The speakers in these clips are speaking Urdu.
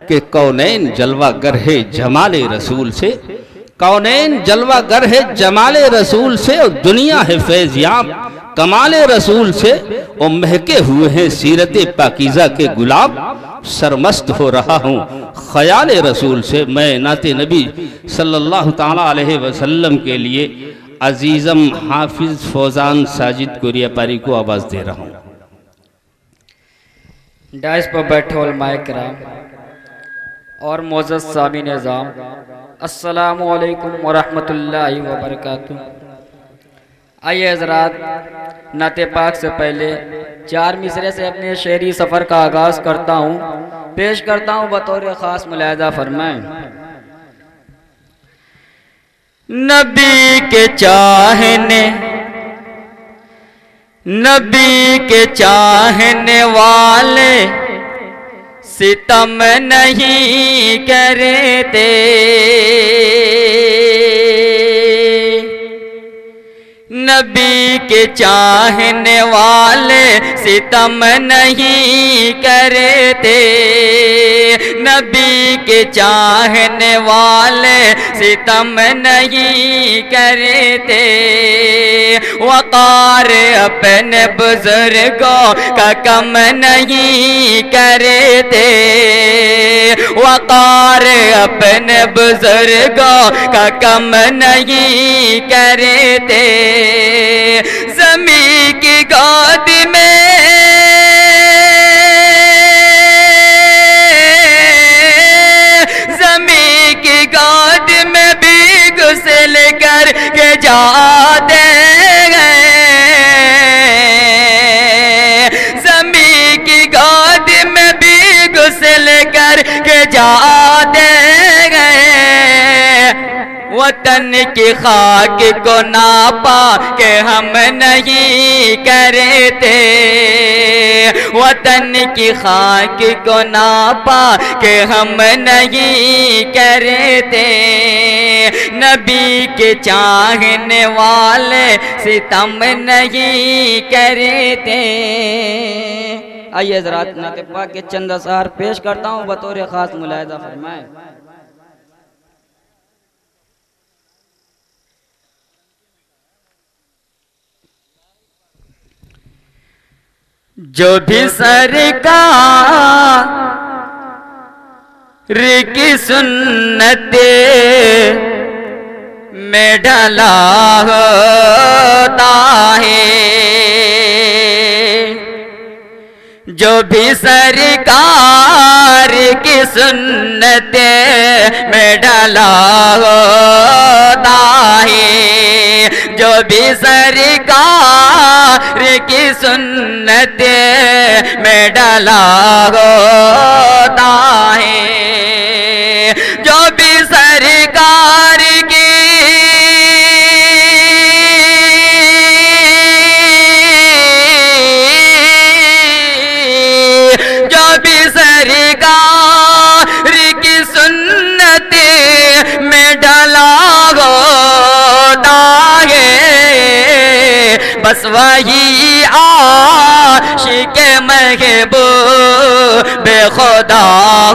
کہ کونین جلوہ گر ہے جمال رسول سے، کونین جلوہ گر ہے جمال رسول سے، اور دنیا ہے فیض یاب کمال رسول سے، اور مہکے ہوئے ہیں سیرت پاکیزہ کے گلاب، سرمست ہو رہا ہوں خیال رسول سے۔ میں نعت نبی صلی اللہ تعالیٰ علیہ وسلم کے لیے عزیزم حافظ فوزان ساجد کوریا پاری کو آواز دے رہا ہوں۔ ڈائس پر بیٹھے علماء کرام اور معزز سامی نظام، السلام علیکم ورحمت اللہ وبرکاتہ۔ آئیے حضرات، نعت پاک سے پہلے 4 مصرے سے اپنے شعری سفر کا آغاز کرتا ہوں، پیش کرتا ہوں بطور خاص ملاحظہ فرمائیں۔ نبی کے چاہنے، نبی کے چاہنے والے ستم نہیں کرتے، نبی کے چاہنے والے ستم نہیں کرتے، نبی کے چاہنے والے ستم نہیں کرتے، وقار اپنے بزرگوں کا کم نہیں کرتے، وقار اپنے بزرگوں کا کم نہیں کرتے، زمین کی گود میں زمین کی گود میں بھی غسل کر کے جاتے ہیں، زمین کی گود میں بھی غسل کر کے جاتے ہیں، وطن کی خاک کو ناپا کہ ہم نہیں کرتے، وطن کی خاک کو ناپا کہ ہم نہیں کرتے، نبی کے چاہنے والے ستم نہیں کرتے۔ آئیے حضرات، نعت پاک کے چند اشعار پیش کرتا ہوں بطور خاص ملاحظہ فرمائیں۔ جو بھی سرکار کی سنت میں ڈھلا ہوتا ہے، جو بھی سرکار کی سنت میں ڈھلا ہوتا ہے، جو بھی سرکار کی سنت میں ڈھلا ہوتا ہے، جو بھی سرکار کی سنت میں ڈلا ہوتا ہے، بس وہی عاشق محبوب خدا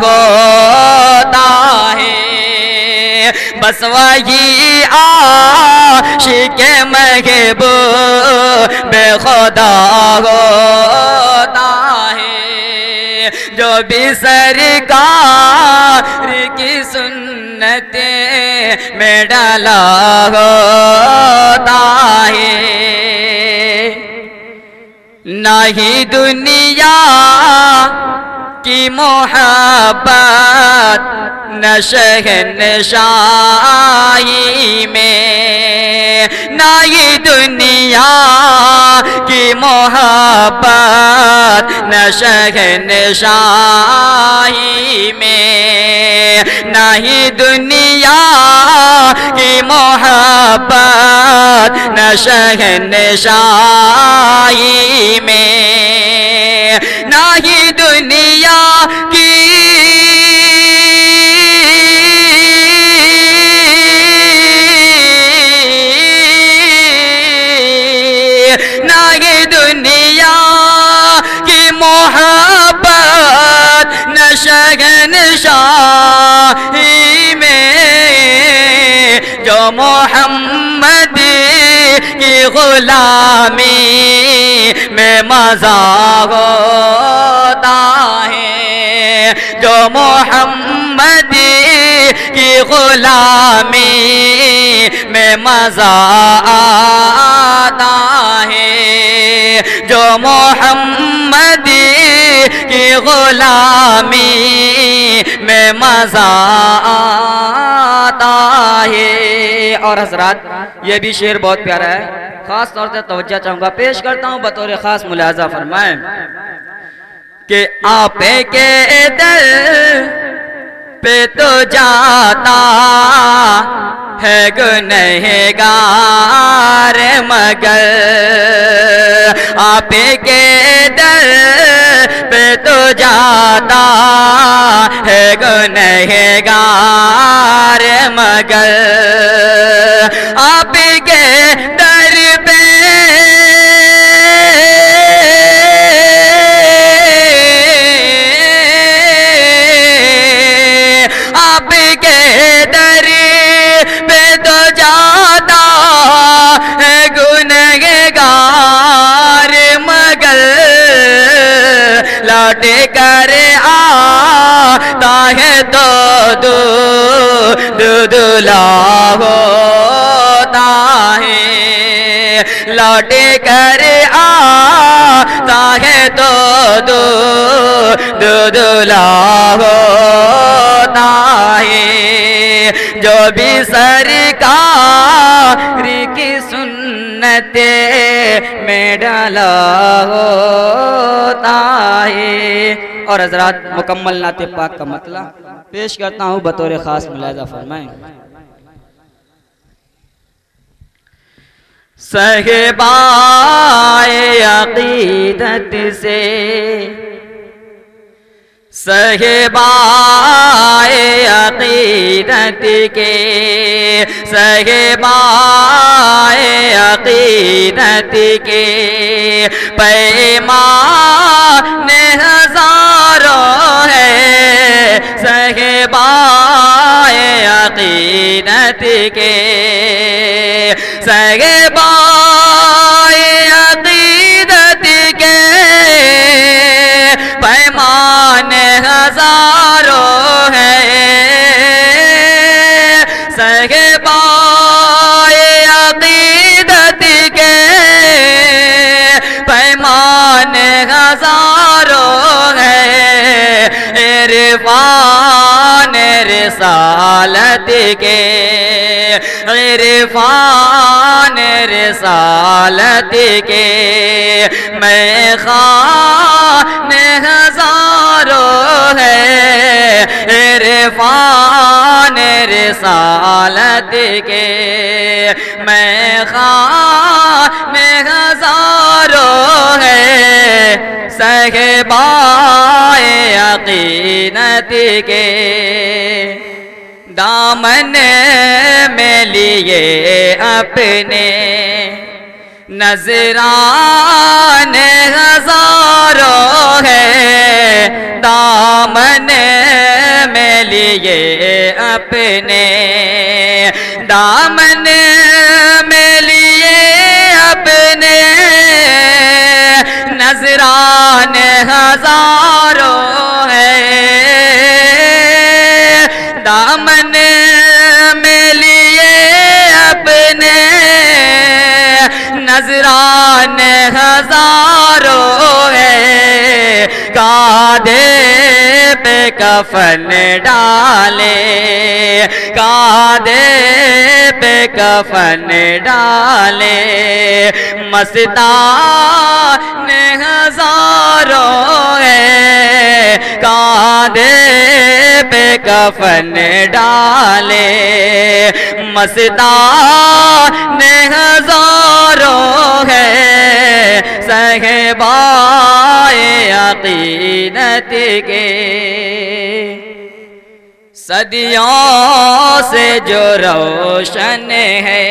ہوتا ہے، بس وہی عاشق محبوب خدا ہوتا ہے، جو بھی سرکار کی سنت میں ڈلا ہوتا ہے، نہ ہی دنیا کی محبت نہ شہنشاہی میں، نہ ہی دنیا کی محبت نہ شہنشاہی میں، نہ ہی دنیا کی محبت نہ شہنشاہی میں، نہ ہی دنیا کی دنیا کی محبت نہ شہنشاہی میں جو محمد کی غلامی میں مزہ ہوتا ہے، جو محمد کی غلامی میں مزہ آتا ہے، جو محمد کی غلامی میں مزہ آتا ہے۔ اور حضرات یہ بھی شعر بہت پیارا ہے، خاص طور سے توجہ چاہوں گا، پیش کرتا ہوں بطور خاص ملاحظہ فرمائیں کہ آپ کے در پہ تو جاتا ہے گنہگار مگر، آپ کے در پہ تو جاتا ہے گنہگار مگر، آپ کے در پہ لوٹ کر آتا ہے تو دودھلا ہوتا ہے، لوٹ کر آتا ہے تو دودھلا ہوتا ہے، جو بھی سرکار کی سنت میں ڈالا ہوتا ہے۔ اور حضرات مکمل نعت پاک کا مطلع پیش کرتا ہوں بطور خاص ملاحظہ فرمائیں۔ صاحبائے عقیدت سے، صاحبائے عقیدت کے، صاحبائے عقیدت کے پیمان ہزاروں ہے، صاحبائے عقیدت کے، صاحبائے عقیدت کے پیمان ہزاروں ہے، صاحبائے عقیدت کے پیمان ہزاروں ہے، عرفان رسالت کے، عرفان رسالت کے میں خان ہزاروں ہے، عرفان رسالت کے میں خان ہزاروں ہے، صاحبائے عقیدت کے دامن میں لیے اپنے نذران ہزاروں ہے، دامن میں لیے اپنے، دامن میں لیے اپنے نذران ہزاروں ہے، دامن میں لیے اپنے نذران ہزاروں ہے، کاندھے پہ کفن ڈالے، کاندھے پہ کفن ڈالے، مستان ہزاروں ہے، کاندھے پہ کفن ڈالے، مستان ہزاروں ہے، صاحبائے عقیدت کے صدیوں سے جو روشن ہے،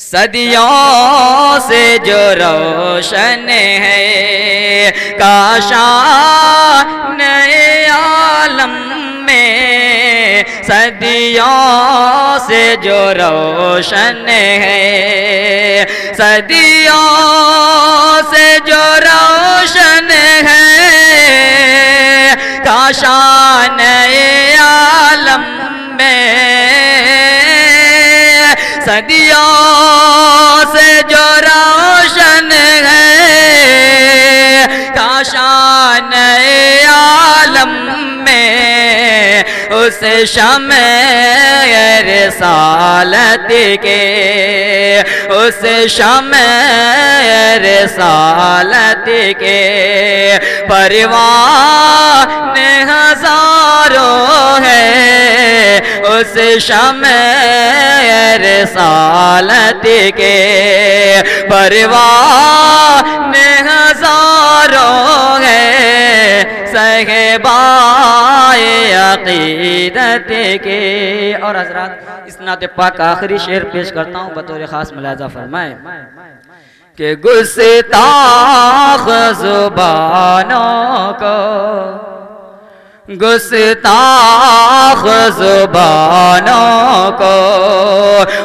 صدیوں سے جو روشن ہے کاشان عالم میں، صدیوں سے جو روشن ہے، صدیوں سے جو روشن ہے کاشان عالم میں، صدیوں سے جو روشن ہے کاشان عالم میں، اس شمع رسالت کے، اس شمع رسالت کے پروان ہزاروں ہے، اس شمع رسالت کے پروان ہزاروں ہے، صحبائے عقیدت کے۔ اور حضرات اس نعت پاک کا آخری شعر پیش کرتا ہوں، بطور خاص ملاحظہ فرمائیں کہ گستاخ زبانوں کو، گستاخ زبانوں کو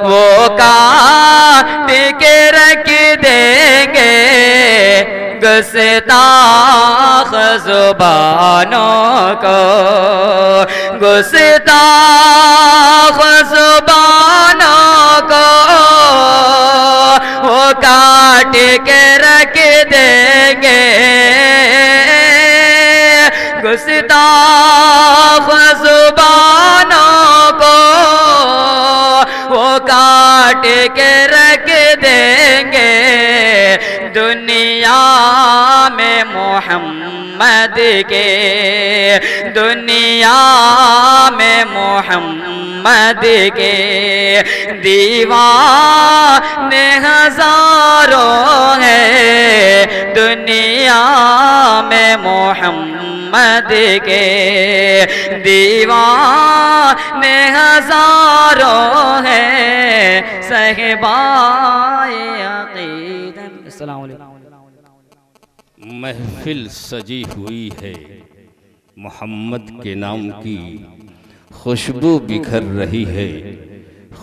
وہ کاٹ کے رکھ دیں گے، گستاخ زبانوں کو، گستاخ زبانوں کو وہ کاٹ کے رکھ دیں گے، گستاخ زبانوں کو وہ کاٹ کے رکھ دیں گے، دنیا میں محمد کے، دنیا میں محمد کے دیوانے ہزاروں ہیں، دنیا میں محمد کے دیوانے ہزاروں ہیں، صحبائے عقیدت۔ السلام علیکم۔ محفل سجی ہوئی ہے محمد کے نام کی، خوشبو بکھر رہی ہے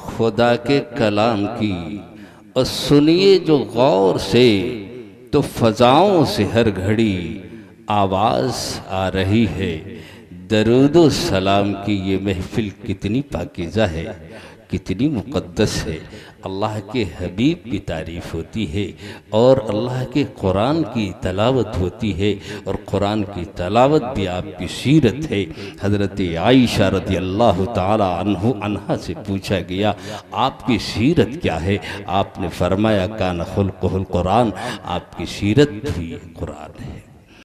خدا کے کلام کی، اور سنیے جو غور سے تو فضاؤں سے ہر گھڑی آواز آ رہی ہے درود و سلام کی۔ یہ محفل کتنی پاکیزہ ہے، کتنی مقدس ہے، اللہ کے حبیب کی تعریف ہوتی ہے اور اللہ کے قرآن کی تلاوت ہوتی ہے، اور قرآن کی تلاوت بھی آپ کی سیرت ہے۔ حضرت عائشہ رضی اللہ تعالی عنہا سے پوچھا گیا آپ کی سیرت کیا ہے؟ آپ نے فرمایا کان خلقہ القرآن، آپ کی سیرت بھی قرآن ہے۔